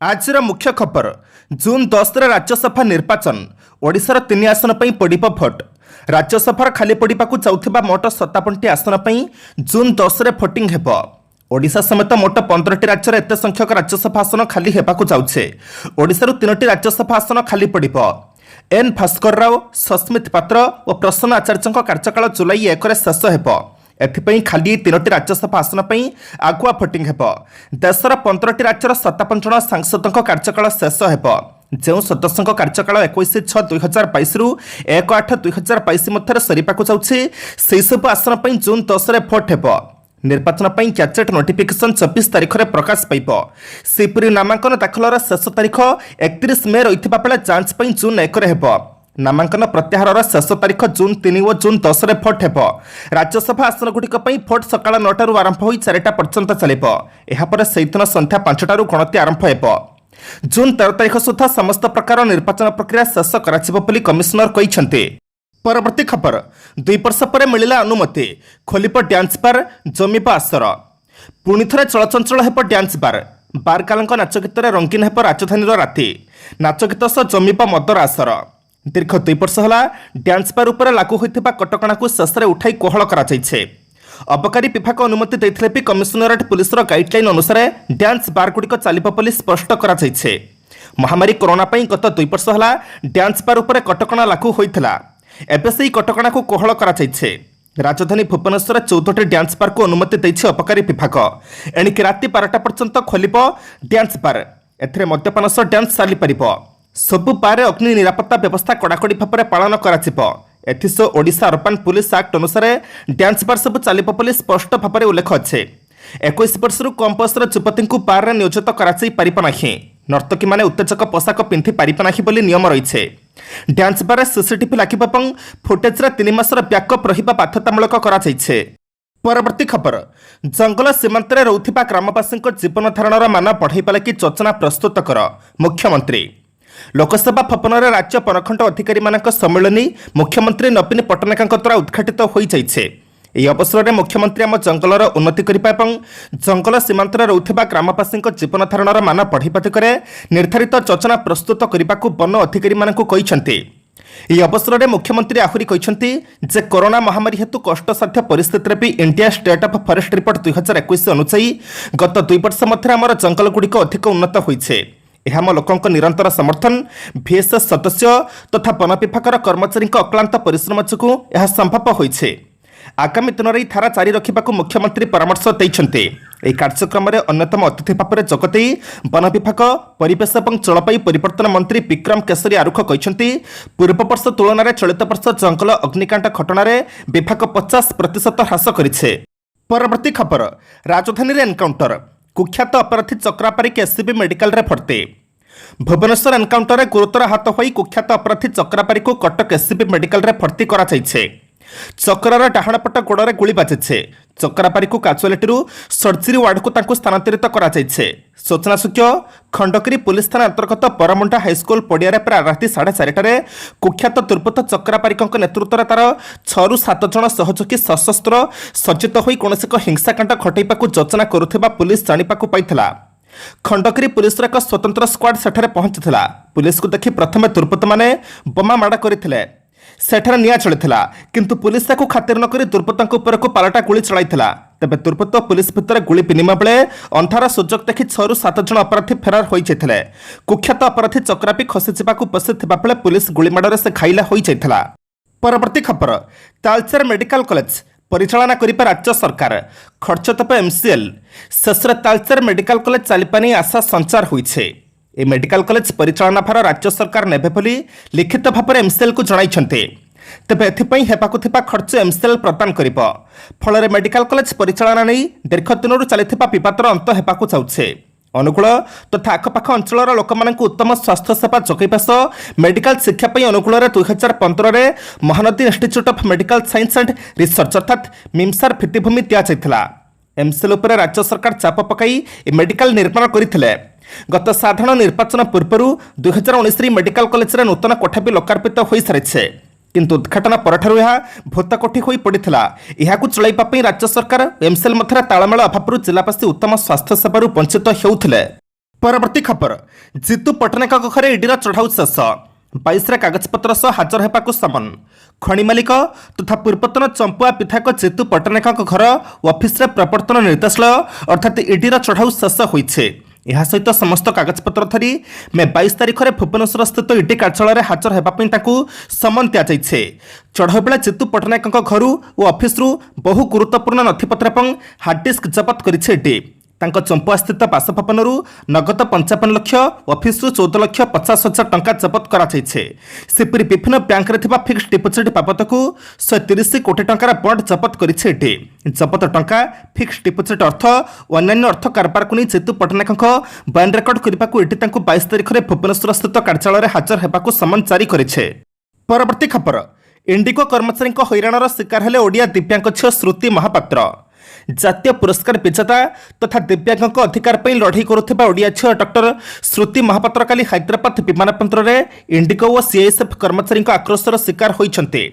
आज मुख्य खबर जून 10 राज्यसभा निर्वाचन ओडिशार 3 आसन पर पड़िब भोट। राज्यसभा खाली पड़ाक जाऊा मोट 57 आसन पर जून 10 भोटिंग हेब। ओडिशा समेत मोट 15 राज्य एत संख्यक राज्यसभा आसन खाली हेबाकु जाउछे। ओडिशारु 3टी राज्यसभा आसन खाली पड़िब। एन भास्कर राव, सस्मित पात्र और प्रसन्न आचार्य कार्यकाल जुलाई 1 शेष हेब। एथिपाई खाली 3टी राज्यसभा आसन पर आगुआ भोटिंग हेब। देशर 15टी राज्यर 57 जन सांसदों कार्यकाल शेष हेब। जो सदस्यों कार्यकाल 21/6/2022 रु 1/8/2022 मध्य सरीपाक जाउछि सेहि सब आसन पर जून 10 भोट हेब। निर्वाचन पर गैजेट नोटिफिकेशन 24 तारिख में प्रकाश पाइब। सेपरी नामांकन दाखलर शेष तारिख 31 मे रही बेले जांच पर जून 1 हेब। नामांकन प्रत्याहार शेष तारिख जून 3 और जून 10 भोट हेब। राज्यसभा आसन गुड़िक भोट सकाळ 9 आरंभ हो 4टा पर्यंत चलिब। एहापर सेदिन संध्या 5टारू गणति आरंभ हेब। जून 13 तारिख सुधा समस्त प्रकार निर्वाचन प्रक्रिया शेष कराजिब बोली कमिशनर कहिसेंति। परवर्ती खबर 2 वर्ष पर मिलिला अनुमति खोलिब डांस बार जमिब आसर। पुणी थे चलचंचल हेब डांस बार। बारकालंक नाच गीत रंगीन हेब राजधानी राति। नाच गीत सह जमिब मदर आसर। दीर्घ 2 वर्ष है डांस बार उपर लागू होता कटकणा को शेष में उठाई कोहल कराଯାଇଛି। अबकारी विभाग अनुमति देथिले भी कमिशनरेट पुलिस गाइडलाइन अनुसार डांस बार गुड़िक चलिब बोली स्पष्ट कराଯାଇଛି। महामारी कोरोना पई गत 2 वर्ष है डांस बार उपर कटकणा लागू होइथिला। एबे से कटकणा को कोहल कराଯାଇଛି। राजधानी भुवनेश्वर 14टी डांस बार को अनुमति देछि अबकारी विभाग। एणिक राति 12टा पर्यंत खोलिब डांस बार। एथिरे मद्यपान सह डांस चली पारिब। सबु बारे अग्नि निरापत्ता व्यवस्था कड़ाकड़ी भाव में पालन कराजिब। एथिसह ओडिशा अर्बान पुलिस एक्ट अनुसार डांस बार सब चलिब बोली स्पष्ट भाव में उल्लेख अच्छे। 21 वर्षरू कम बयसर युवती को बार में नियोजित कराई पारिब नाही। नर्तकी माने उत्तेजक पोशाक पिंधि पारिब नाही बोली नियम रही। डांस बार सीसीटीवी लागिब एवं फुटेज 3 मासर बैकअप रहिबा बाध्यतामूलक कराଯାଇଛି। परवर्ती खबर जंगल सीमांत रोथि ग्रामवासी जीवन धारणर मान बढ़ाइबा लगी योजना प्रस्तुत कर मुख्यमंत्री। लोकसभा भवन में राज्य वनखंड अधिकारी सम्मिलनी मुख्यमंत्री नवीन पट्टनायक द्वारा उद्घाटित हो जाइछे। ଏହି ଅବସରରେ ମୁଖ୍ୟମନ୍ତ୍ରୀ ଆମ ଜଙ୍ଗଲର ଉନ୍ନତି କରିବା ଏବଂ ଜଙ୍ଗଲ ସୀମାନ୍ତରେ ରହୁଥିବା ଗ୍ରାମବାସୀଙ୍କ ଜୀବନ ଧାରଣର ମାନ ବଢ଼ାଇବା ଦିଗରେ ନିର୍ଦ୍ଧାରିତ ଯୋଜନା ପ୍ରସ୍ତୁତ କରିବାକୁ ବନ ଅଧିକାରୀମାନଙ୍କୁ କହିଛନ୍ତି। ଏହି ଅବସରରେ ମୁଖ୍ୟମନ୍ତ୍ରୀ ଆହୁରି କହିଛନ୍ତି ଯେ କରୋନା ମହାମାରୀ ହେତୁ କଷ୍ଟସାଧ୍ୟ ପରିସ୍ଥିତିରେ ବି India state of forest report 2021 ଅନୁଯାୟୀ ଗତ 2 ବର୍ଷ ମଧ୍ୟରେ ଆମର ଜଙ୍ଗଲଗୁଡ଼ିକ ଅଧିକ ଉନ୍ନତ ହୋଇଛି। ଏହା ଆମ ଲୋକଙ୍କ ନିରନ୍ତର ସମର୍ଥନ, ଭିଏସ୍ଏସ୍ ସଦସ୍ୟ ତଥା ବନ ବିଭାଗର କର୍ମଚାରୀଙ୍କ ଅକ୍ଳାନ୍ତ ପରିଶ୍ରମ ଯୋଗୁଁ ଏହା ସମ୍ଭବ ହୋଇଛି। आगामी दिन में धारा जारी रखा मुख्यमंत्री परामर्श देते। यह कार्यक्रम में अन्यतम अतिथि भाव में जोगदे वन विभाग, परिवेश और जलवायु परिवर्तन मंत्री विक्रम केशरी आरुख कहते पूर्व वर्ष तुलन में चलित वर्ष जंगल अग्निकांड घटना विभाग 50% ह्रास करिछे। परवर्ती खबर राजधानी रे एनकाउंटर कुख्यात अपराधी चक्रापारिक एससीबी मेडिकल रे भर्ती। भुवनेश्वर एनकाउंटर गुरुतर आहत होई कुख्यात अपराधी चक्रापारी को कटक एससीबी मेडिकल रे भर्ती कराଯାଇଛି। चक्रार डाहाणपट गोड़े गुली बाजिछे। चक्रापारी को काजुआलिटी सर्जरी वार्ड को स्थानांतरित कराଯାଇଛି। सूचनासूच्य खंडगिरी पुलिस थाना अंतर्गत बरमुंडा हाईस्कल पड़िया प्राय राति 4:30 कुख्यात दुर्बृत्त चक्रापारी नेतृत्व में तार 6 ରୁ 7 जन सहयोगी सशस्त्र सज्जित होई कौनसी एक हिंसाकांड घटाइबा योजना करुथिबा पुलिस जानिबाकु पाइथिला। खंडगिरी पुलिस एक स्वतंत्र स्क्वाड सेठारे पहुंचीथिला। पुलिस को देखि प्रथमे दुर्बृत्त माने बोमा माड़ करथिले। सेठारे निया चलिथिला किंतु पुलिस ताकू खातिर न करी दुर्बृत्तक उपर को पालटा गुली चलाइथिला। तबे दुर्बृत्त पुलिस भितर गुली विनिमय बेले अंधार सुजोग देखि 6 ରୁ 7 जन अपराधी फेरार होई जाइथिले। कुख्यात अपराधी चक्रापी खसी जिबाकू बसिथिबा बेले पुलिस गुलीमाड़े से घाइला होई जाइथिला। परवर्ती खबर तालचेर मेडिकल कॉलेज परिचालना करिबा राज्य सरकार खर्च तप एमसीएल शेषरे तालचेर मेडिकल कॉलेज चलिपानी आशा संचार होइछे। ए मेडिकल कॉलेज परिचालना भार राज्य सरकार नेबे बोली लिखित भाव में एमसीएल को जणाइछन्ते। तेबे एथिपई हेबाकु थिबा खर्च एमसीएल प्रदान करिब। फଳରେ मेडिकल कॉलेज परिचालना नहीं दीर्घ दिनरू चलिथिबा विवादर अंत हेबाकु जाउछे। अनुकूल तथा आखपाख अंचलर लोकमानंकु उत्तम स्वास्थ्य सेवा जोगाइबा सह मेडिकल शिक्षा पई अनुकूल 2015 रे Mahanadi institute of medical science and research अर्थात मिम्सार भित्तिभूमि दिया जाइथिला। एमसीएल उपर राज्य सरकार चाप पकाई मेडिकल निर्माण करथिले। गत साधारण निर्वाचन पूर्व 2019 मेडिकल कॉलेज रे नूतन कोठा भी लोकार्पित हो सारी किंतु उद्घाटन परठारु यह भूतकोठी हो पड़ा। यह चलैवा राज्य सरकार एमसीएल मध्य तालमेल अभाव जिलावासी उत्तम स्वास्थ्य सेवार वंचित होउथिले। परवर्ती खबर जीतू पट्टनायक घरे ईडीर चढ़ाऊ शेष 22 कागजपत्र सह हाजर होगा समन खଣି मालिक तथा पूर्वतन चंपुआ विधायक जीतू पट्टनायक घर ऑफिस प्रवर्तन निर्देशालय अर्थात ईडीर चढ़ाऊ शेष होइछे। यह सहित समस्त कागजपत्र धरी मे 22 तारिख में भुवनेश्वर स्थित ईडी कार्यालय हाजर होगापी समन दिजाइछे। चढ़ाऊ बेला जीतू पट्टनायक घर और ऑफिस बहु गुरुत्वपूर्ण नथिपत्र और हार्ड डिस्क जबत करिछे ईडी। तांको चंपुआ स्थित बासभवन नगद 55 लाख ऑफिस 14,50,000 टंका जबत कराଯାଇଛି। सेपरि विभिन्न बैंक में फिक्स्ड डिपोजिट बाबद को 130 कोटी टंकार बंड जबत करिछि ईडी। जबत टंका फिक्स्ड डिपोजिट अर्थ अन्य अर्थ कारबार को नहीं जीतू पट्टनायक बयान रेकर्ड करने को ईडी 22 तारिख में भुवनेश्वर स्थित कार्यालय हाजर होगा समन जारी करिछे। परवर्ती खबर इंडिगो कर्मचारी हैराणर शिकार हेले ओडिया दिव्यांग झील श्रुति महापात्र। जातीय पुरस्कार विजेता तथा दिव्यांग अधिकार पर लड़ाई करुवा ओडिया झील डॉक्टर श्रुति महापात्र काली हैदराबाद विमानबंदर में इंडिगो और सीआईएसएफ कर्मचारी आक्रोशर शिकार होइछन्ते।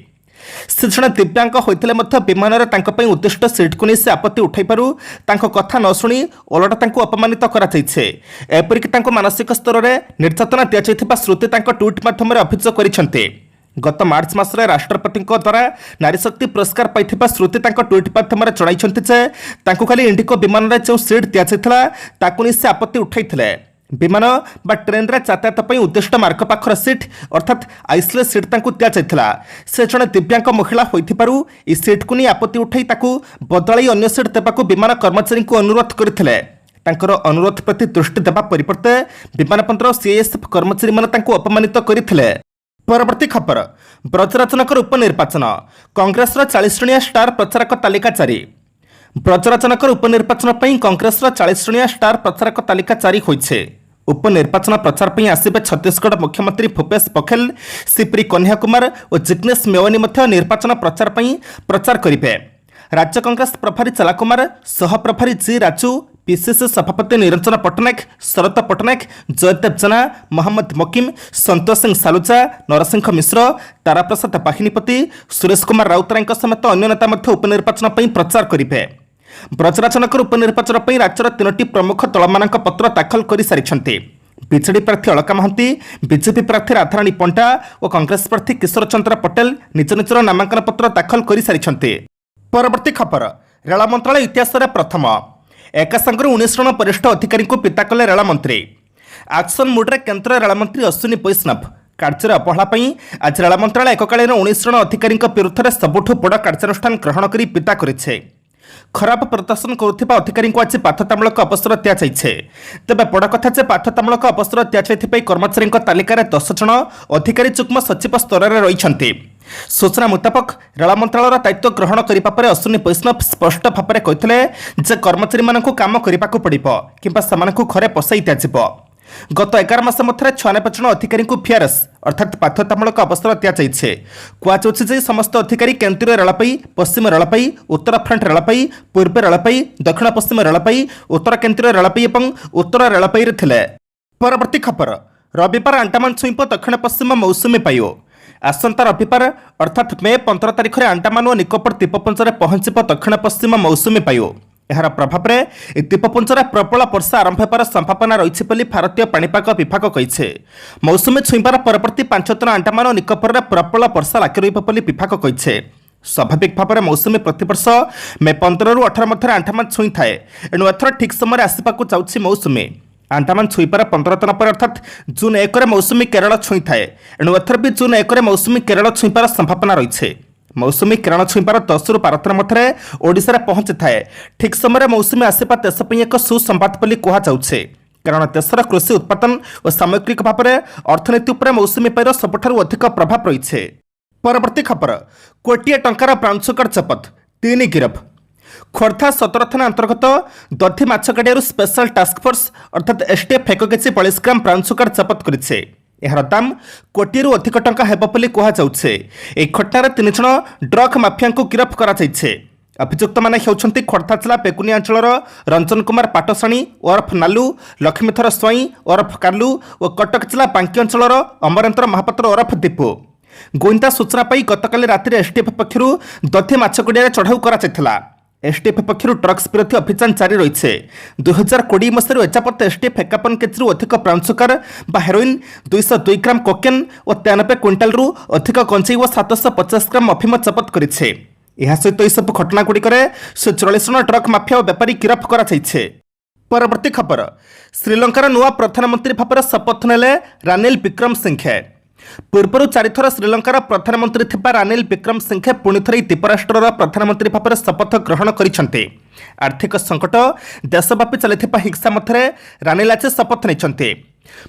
से जड़े दिव्यांग होते विमान में उद्दिष्ट सीट को नहीं से आपत्ति उठाइबारु कथा न शुणी ओलटा अपमानित करपरिक मानसिक स्तर में निर्यातना दिया श्रुति ट्वीट माध्यम अभियोग कर गत मार्च मासरे राष्ट्रपति द्वारा नारी शक्ति पुरस्कार पाइथिबा श्रुति ट्वीट माध्यम जणाइछन्ति खाली इंडिगो विमान में जो सीट दिया ताकू से आपत्ति उठाइथिले। विमान बा ट्रेन रे यातायात पर उद्दिष्ट मार्ग पाखर सीट अर्थात आइसलेस सीट दिया से जड़े दिव्यांग महिला होइथिबारु ई सीट को नहीं आपत्ति उठाई बदलाई अन्य सीट देवाक विमान कर्मचारी को अनुरोध करथिले। तांकर अनुरोध प्रति दृष्टि देवा परिवर्ते विमानबंदर सीआईएसएफ कर्मचारी माने अपमानित करथिले। परवर्ती खबर ब्रजराजनकर उपनिर्वाचन कांग्रेस 40 जणिया स्टार प्रचारक तालिका जारी। ब्रजराजनकर उपनिर्वाचन पर कांग्रेस 40 जणिया स्टार प्रचारक तालिका जारी होइछे। उपनिर्वाचन प्रचार पर आसिबे छत्तीसगढ़ मुख्यमंत्री भूपेश बघेल, सीपरी कन्हैया कुमार और जिग्नेश मेवानी निर्वाचन प्रचार पर प्रचार करेंगे। राज्य कांग्रेस प्रभारी चला कुमार, सह प्रभारी जी राजू, पीसीसी सभापति निरंजन पट्टनायक, शरत पट्टनायक, जयदेव जेना, मोहम्मद मकिम, संतोष सिंह सालुजा, नरसिंह मिश्र, ताराप्रसाद बाहिनीपति, सुरेश कुमार राउतराय समेत अन्य नेता उपनिर्वाचन पर प्रचार करेंगे। ब्रजराजनकर उपनिर्वाचन पर राज्यर 3टी प्रमुख दल मान पत्र दाखल कर सारी। बीजेडी प्रार्थी अलका महांती, बीजेपी प्रार्थी राधाराणी पंडा और कांग्रेस प्रार्थी किशोर चंद्र पटेल निज निजर नामांकन पत्र दाखल कर सारी। परवर्ती खबर रेल मंत्रालय इतिहास प्रथम एका संगे 19 जन वरिष्ठ अधिकारी को पिता कले रेल मंत्री। एक्शन मुड्रे केन्द्र रेलमंत्री अश्विनी वैष्णव कार्य अपहला आज रेल मंत्रालय एककालीन 19 जन अधिकारी विरुद्ध में सबुठ बड़ कार्यानुष्ठान ग्रहण कर पिता करे। खराब प्रदर्शन करुवा अधिकारी को आज बाध्यतामूलक अवसर दिजाइछे। तेबे बड़ कथा जे बाध्यतामूलक अवसर दिजाइथिबाई कर्मचारी तालिकार 10 जन अधिकारी जुग्म सचिव स्तर में रही। सूचना मुताबक रेल मंत्रालय दायित्व ग्रहण करने पर अश्विनी वैष्णव स्पष्ट भाव में कहते कर्मचारी मानक काम करने को पड़ो कि घरे पसाई दिज्व। गत 11 मास मध्य 96 जन अधिकारी को वीआरएस अर्थात बाध्यतामूलक अवसर दिजाइछे। कहुचे समस्त अधिकारी केन्द्रीय रेलपाई, पश्चिम रेलपाई, उत्तर फ्रंट रेलपाई, पूर्व रेलपाई, दक्षिण पश्चिम रेलपाई, उत्तर केन्द्रीय रेलपाई और उत्तर रेलपाई थिले। परवर्ती खबर रविवार अंडमान छुईंब दक्षिण पश्चिम मौसुमी वायु। आसंता रविवार अर्थात मे 15 तारिख में अंडमान और निकोबर द्वीपपुंज पहुंचब दक्षिण पश्चिम मौसुमी वायु। यार प्रभाव में द्वीपपुंज प्रबल वर्षा आरंभ होबार संभावना रही भारतीय पाणीपाग विभाग कही। मौसुमी छुईबार परवर्ती 5 दिन अंडमान और निकोबर प्रबल वर्षा लाग रही विभाग कही। स्वाभाविक भाव में मौसुमी प्रतिवर्ष मे 15 ରୁ 18 मध्य अंडमान छुई थाए। एणु एथर ठीक समय आसवाक जाउछि मौसुमी। अंडमान छुईबार 15 दिन पर अर्थात जून 1 में मौसुमी केरल छुई थाए। एणु एथर भी जून 1 में मौसुमी केरल छुईबार संभावना रही। मौसुमी केरल छुईबार 10 ରୁ 12 दिन मध्य ओडिशा पहुंची थाए। ठीक समय मौसुमी आसवा देश एक सुसंवाद बोली कहुचे, कारण देशर कृषि उत्पादन और सामग्रिक भाव में अर्थनीति पर मौसुमी पाइर सबुठारु अधिक प्रभाव रही। परवर्ती खबर कोटिए टंकार ब्राउन सुगर जबत 3 गिरफ। खोर्धा सदर थाना अंतर्गत Dadhi Machhagadia special task force अर्थात STF 1 KG 42 gram brown sugar जबत करिछे। यार दाम कोटिए अधिक टंका हेबो बोली कहुचे। एक घटना 3 जन ड्रग माफिया को गिरफ कराଯାଇଛି। अभियुक्त माने हेउछन्ति खोर्धा जिला बेकुनी अंचलर रंजन कुमार पाटसाणी ओरफ नालू, लक्ष्मीधर स्वाई ओरफ कालू और कटक जिला बांकी अंचलर अमरेन्द्र महापात्र ओरफ दीपू। गोइंदा सूचना पाई गतकाली राति एसटीएफ पक्षरु दधी माछगुड़िया चढ़ाऊ करा। एसटीएफ पक्षर ड्रग्स विरोधी अभियान जारी रही 2020 मसीह एजापत एसटीएफ 51 केजी अधिक ब्राउन सुगर बा हेरोइन 202 ग्राम कोकेन और 93 क्विंटाल अधिक गंजेई और 750 ग्राम अफिम जबत कर सहित यह घटनागुड़िक 144 जन ड्रग माफिया और बेपारी गिरफ्त कर। परवर्ती खबर श्रीलंकार नुआ प्रधानमंत्री भाव शपथ नेले रानिल विक्रमसिंघे। पूर्व 4 थर श्रीलंकार प्रधानमंत्री थिबा रानिल विक्रमसिंघे पुणी थरे द्वीपराष्ट्रर प्रधानमंत्री भाव शपथ ग्रहण करिसेंते। आर्थिक संकट देशव्यापी चलिथिबा हिंसा मध्य रानिल आज शपथ नेइछन्ते।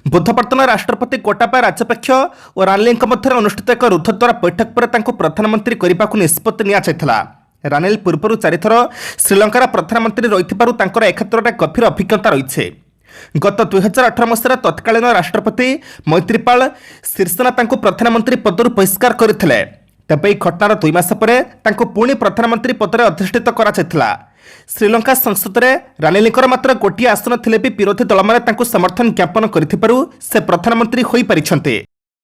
बुधवार राष्ट्रपति गोटाबाया राजपक्ष और रानिल मध्य अनुष्ठित एक रुद्धद्वार बैठक पर तांको प्रधानमंत्री करने निष्पत्ति नियाଯାଇଥିଲା। रानिल पूर्व 4 थर श्रीलंकार प्रधानमंत्री रहिथिबारु तांकर ए क्षेत्र गभीर अभिज्ञता रही। गत 2018 मसीह तत्कालीन राष्ट्रपति मैत्रीपाल सिरिसेना तांको प्रधानमंत्री पदरु बहिष्कार करथिले। तबे घटनार 2 मास परे तांको पुणी प्रधानमंत्री पदरे अधिष्ठित कराଯାଇଥିଲା। श्रीलंका संसद में रानिलकर मात्र गोटे आसन थिले भी विरोधी दल माने तांको समर्थन ज्ञापन करिथिबारु से प्रधानमंत्री होई परिछन्ते।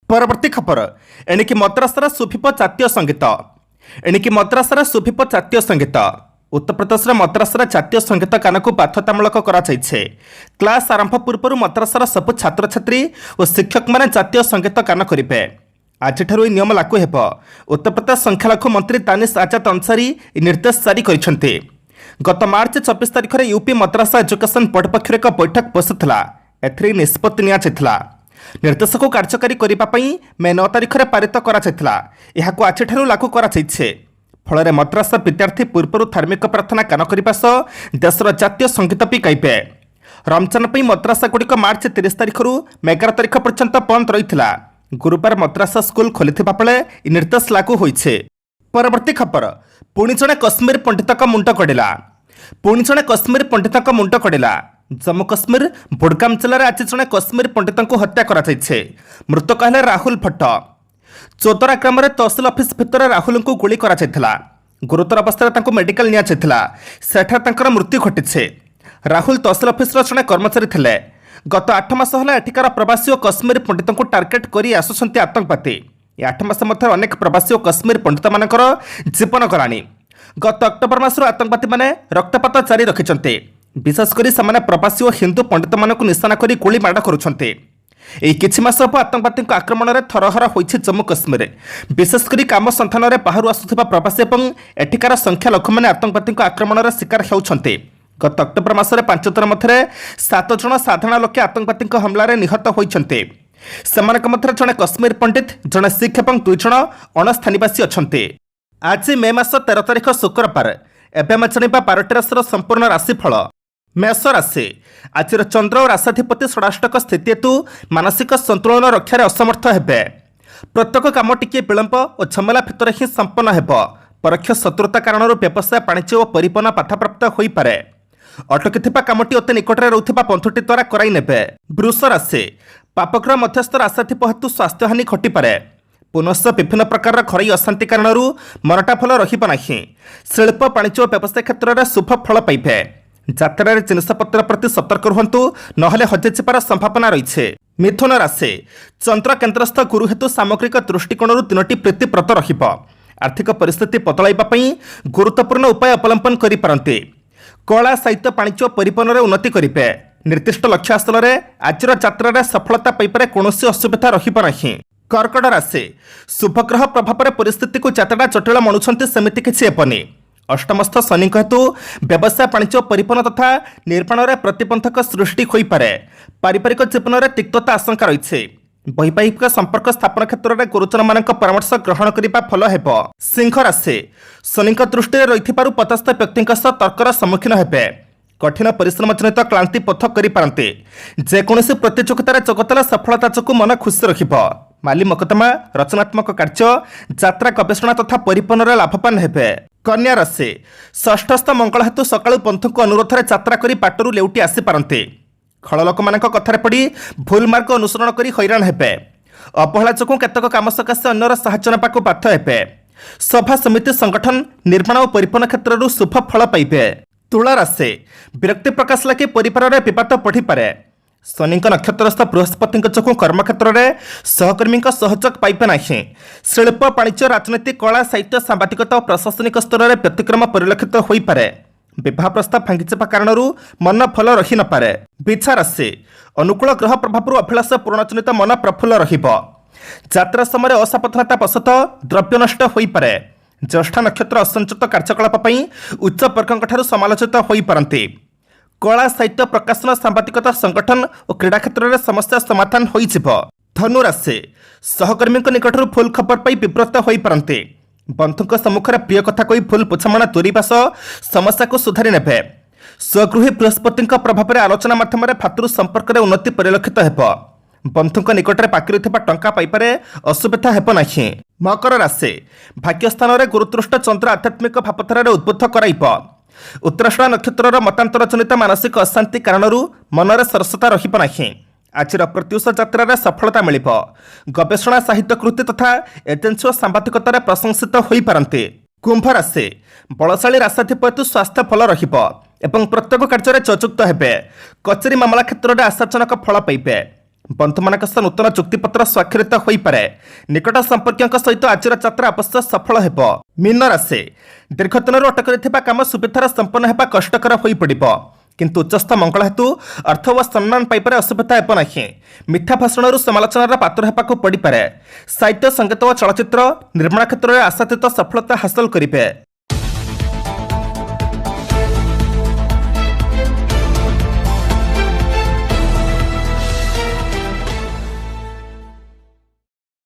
परवर्ती खबर एणिकी मद्रासर सुफिप जातीय संगीत। एणिकी मद्रासर सुफिप जातीय संगीत उत्तर प्रदेश मद्रासर जातीय संगीत गान को बाध्यतामूलक क्लास आरंभ पूर्व मद्रासर सबु छात्र छात्री और शिक्षक माने जातीय संगीत गान करेंगे। आज नियम लागू हेब। उत्तर प्रदेश संख्यालघु मंत्री दानिश आजाद अंसारी निर्देश जारी करते। गत मार्च 24 तारिख में यूपी मद्रासा एजुकेशन बोर्ड पक्षर एक बैठक बसुला। एथि निष्पत्ति नियाଯାଇଥିଲା। निर्देश को कार्यकारी करने मे 9 तारिख में पारित कराଯାଇଥିଲା। एहाको आज लागू कराଯାଇଛି। फल मद्रासा विद्यार्थी पूर्व धार्मिक प्रार्थना गान करने सह देशर जातीय संगीत भी गाइबे। रमजान पर मद्रासा गुड़िक मार्च 30 तारिख रू 11 तारिख पर्यंत बंद रही। गुरुवार मद्रासा स्कूल खोली बेले निर्देश लागू होइछे। परवर्ती खबर पुणी जणे कश्मीर पंडित मुंड कड़िला। पुणी जणे कश्मीर पंडित मुंड कड़िला। जम्मू कश्मीर बुडगाम जिले में आज जणे कश्मीर पंडित हत्या कराଯାଇଛି। मृतक हेले राहुल भट्ट। चोदरा ग्राम तहसिल ऑफिस भितर राहुल को गुली कराଯାଇଥିଲା। गुरुतर अवस्था मेडिकल नियाଯାଇଥିଲା। सेठा तांकर मृत्यु घटी। राहुल तहसिल ऑफिस जड़े कर्मचारी थे। गत 8 मास है एठिकार प्रवासी और कश्मीर पंडित को टार्गेट कर आसुंच आतंकवादी। 8 मास मध्य अनेक प्रवासी और कश्मीर पंडित मानकर जीवन गलानी। गत अक्टोबर मासर आतंकवादी माने रक्तपात जारी रखिंटे। विशेषकर से प्रवासी और हिंदू पंडित मानक निशाना कर गुली माड़ करुंटे। किछि मास हब आतंकवादी आक्रमण में थरहरा होइछि जम्मू कश्मीर। विशेषकर काम संधान में बाहर आसुथिबा प्रवासी और एठिकार संख्यालघु माने आतंकवादी आक्रमण शिकार होउछन्ते। गत अक्टोबर मासरे 5 दिन मध्य 7 जन साधारण लोके आतंकवादी हमलार निहत होइछन्ते। सेमानक मध्य जड़े कश्मीर पंडित जड़े सिख और 2 जन अणस्थानीवासी अछन्ते। आज मे मास 13 तारिख शुक्रवार एवं आम जाना 12टी राशि संपूर्ण राशिफल। मेष राशि आज चंद्र और राशाधिपति षडाष्टक स्थिति हेतु मानसिक संतुलन रक्षार असमर्थ हेबे। प्रत्येक काम टिके विलंब और झमेला भितर ही संपन्न हेब। परोक्ष शत्रुता कारण व्यवसाय वाणिज्य और परिवहन बाधाप्राप्त हो पारे। अटकी कामटी अति निकटରେ ରହୁଥିବା बंधुटी द्वारा कराई नेबे। वृष राशि पापग्रह मध्यस्थ राशाधिप हेतु स्वास्थ्य हानि घटिपारे। पुनश्च विभिन्न प्रकार घरोई अशांति कारण मनटा भल रहिब नाही। शिल्प वाणिज्य और व्यवसाय क्षेत्र में शुभ फल पाइबे। यात्रा जिनपतर प्रति सतर्क रुहतु नहले हजिबार संभावना रही। मिथुन राशि चंद्र केन्द्रस्थ गुरु हेतु सामग्रिक दृष्टिकोण तीनोटी प्रीतिप्रद रहिब। आर्थिक परिस्थिति बदलाइबा गुरुत्वपूर्ण उपाय अवलंबन करिपारन्ते। कला साहित्य वाणिज्य परिवहन में उन्नति करेंगे। निर्दिष्ट लक्ष्य हासिल में आज यात्रा सफलता पाइबार कौन असुविधा रहिब नाही। कर्कट राशि शुभग्रह प्रभाव में परिस्थिति को यात्रा जटिल मणुंट सेमती किसी हेबनी। अष्टमस्थ शनि हेतु व्यवसाय वाणिज्य परिवहन तथा निर्माण में प्रतिबंधक सृष्टि हो पारे। पारिवारिक जीवन में तिक्तता आशंका रही। वैवाहिक संपर्क स्थापन क्षेत्र में गुरुजन मान परामर्श ग्रहण करने फल हेब। सिंह राशि शनि दृष्टि रही पदस्थ व्यक्ति तर्कर सम्मुखीन हेबे। कठिन परिश्रम जनित क्लांति पथ करें। जेकोसी प्रतियोगितार जगतला सफलता जो मन खुशी रखिब। माली मकदमा रचनात्मक कार्य यात्रा गवेषणा तथा परिवहन में लाभवान हेबे। कन्या राशि षष्ठस्थ मंगल हेतु सकाळु बंधु अनुरोध में यात्रा कर बाटरू लेउटी आसीपारते। खल लोक मानक कथार पड़ी भूल मार्ग अनुसरण कर हैरान हेबे। अवहेला जो केतक काम सकाशे अन्यर साहाय्य नाकू बाध्य हेबे। सभा समिति संगठन निर्माण और परिवहन क्षेत्र शुभ फल पाइबे। तुला राशि विरक्ति प्रकाश लगे परिवार में विवाद बढ़ी पारे। शनि नक्षत्रस्थ बृहस्पति जो कर्मक्षेत्र में सहकर्मी सहयोग पाइबे नहीं। शिल्प वाणिज्य राजनीति कला साहित्य सांबादिकता और प्रशासनिक स्तर में व्यतिक्रम परिलक्षित हो पारे। विवाह प्रस्ताव भांगिजिबा कारणरू मन फल रही नपारे। बिछा राशि अनुकूल ग्रह प्रभाव अभिलाष पूर्णजनित मन प्रफुल्ल रहिबो। यात्रा समय असावधानता बशत द्रव्य नष्ट होई पारे। ज्येष्ठ नक्षत्र असंचित कार्यकलाप पई उच्च वर्गंठारु समालोचित होई पारंती। कला साहित्य प्रकाशन सांबादिकता संगठन और क्रीड़ा क्षेत्र में समस्या समाधान होई जिवो। धनु राशि सहकर्मी निकटरू फुल खबर पाई विव्रत होई पारंती। बंधुक सम्मुखें प्रिय कथा कही फुल बुझामणा दूरीबा समस्या को सुधारी नेबे। स्वगृही बृहस्पति प्रभाव में आलोचना माध्यम भातृ संपर्क में उन्नति परिलक्षित हेबो। बंधुक निकटरे बाकी रहिथिबा टंका पाइपारे असुविधा हेबो नाही। मकर राशि भाग्यस्थान में गुरुदृष्ट चंद्र आध्यात्मिक भावधारा उद्बुद्ध कराइबो। उत्तराषाढ़ नक्षत्र मतांतर जनित मानसिक अशांति कारणरू मनरे सरसता रहिबो नाही। आज प्रत्युष यात्रा सफलता मिलिबो। गवेषणा साहित्य कृति तथा एजेन्सी और सांबादिकतार प्रशंसित होई पारंती। कुंभ राशि बलशाली राशाधिप हेतु स्वास्थ्य भल रहिबो एवं प्रत्येक कार्य चयुक्त हेबे। कचेरी मामला क्षेत्र में आशाजनक फल पाइबे। बंधुमान सह नूतन चुक्तिपत्र स्वाक्षरित होई पारे। निकट संपर्क सहित आज यात्रा अवश्य सफल हेबो। मीन राशि दीर्घ दिन अटक रहिथिबा काम सुविधार संपन्न हेबा कष्टकर होई पड़िबो। किंतु उच्चस्थ मंगल हेतु अर्थ व सम्मान पाइबार असुविधा हेबो नाही। मिथ्या भाषण समालोचनार पात्र हेबाकू पड़िपारे। साहित्य संगीत और चलचित्र निर्माण क्षेत्र में आशातीत सफलता हासिल करिबे।